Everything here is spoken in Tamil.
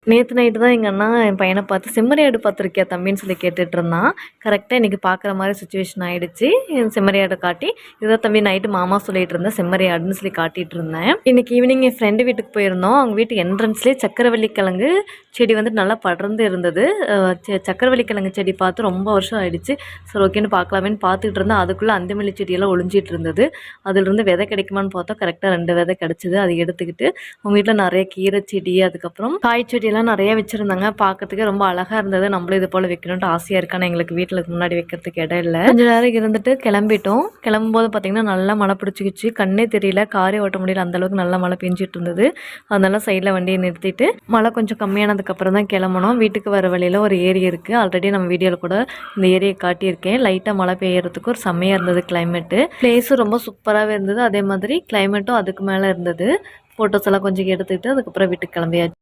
நேத்து நைட்டு தான் எங்க அண்ணா என் பையன பார்த்து செம்மறியாடு பார்த்துருக்கியா தம்பின்னு சொல்லி கேட்டுட்டு இருந்தான். கரெக்டாக இன்றைக்கி பார்க்குற மாதிரி சுச்சுவேஷன் ஆகிடுச்சு. செம்மறியாடை காட்டி இதுதான் தம்பி நைட்டு மாமா சொல்லிட்டு இருந்தேன் செம்மறியாடுன்னு சொல்லி காட்டிகிட்டு இருந்தேன். இன்றைக்கி ஈவினிங் என் ஃப்ரெண்டு வீட்டுக்கு போயிருந்தோம். அவங்க வீட்டு என்ட்ரன்ஸ்லேயே சக்கரவள்ளி கிழங்கு செடி வந்துட்டு நல்லா படர்ந்து இருந்தது. சக்கரவள்ளி கிழங்கு செடி பார்த்து ரொம்ப வருஷம் ஆகிடுச்சு. சரி ஓகேன்னு பார்க்கலாமேன்னு பார்த்துட்டு இருந்தேன். அதுக்குள்ளே அந்தமல்லி செடியெல்லாம் ஒளிஞ்சிட்டு இருந்தது. அதிலிருந்து விதை கிடைக்குமான்னு பார்த்தோம். கரெக்டாக 2 விதை கிடச்சிது. அதை எடுத்துக்கிட்டு அவங்க வீட்டில் நிறைய கீரை செடி அதுக்கப்புறம் காய் செடியெல்லாம் நிறைய வச்சுருந்தாங்க. பார்க்கறதுக்கு ரொம்ப அழகாக இருந்தது. நம்மளும் இது போல் வைக்கணுன்ட்டு ஆசையாக இருக்கான்னு எங்களுக்கு வீட்டில் முன்னாடி வைக்கிறதுக்கு இடம் இல்லை. கொஞ்சம் நேரம் இருந்துட்டு கிளம்பிட்டோம். கிளம்பும்போது பார்த்திங்கன்னா நல்லா மழை பிடிச்சிக்கிச்சு. கண்ணே தெரியல, காரே ஓட்ட முடியல, அந்தளவுக்கு நல்லா மழை பெஞ்சிட்டு இருந்தது. அதனால சைடில் வண்டியை நிறுத்திட்டு மழை கொஞ்சம் கம்மியானதுக்கப்புறம் தான் கிளம்பணும். வீட்டுக்கு வர வழியில் ஒரு ஏரி இருக்குது. ஆல்ரெடி நம்ம வீடியோவில் கூட இந்த ஏரியை காட்டியிருக்கேன். லைட்டாக மழை பெய்யறதுக்கு ஒரு செம்மையாக இருந்தது கிளைமேட்டு. பிளேஸும் ரொம்ப சூப்பராகவே இருந்தது. அதே மாதிரி கிளைமேட்டும் அதுக்கு மேலே இருந்தது. ஃபோட்டோஸ் எல்லாம் கொஞ்சம் எடுத்துக்கிட்டு அதுக்கப்புறம் வீட்டுக்கு கிளம்பியாச்சு.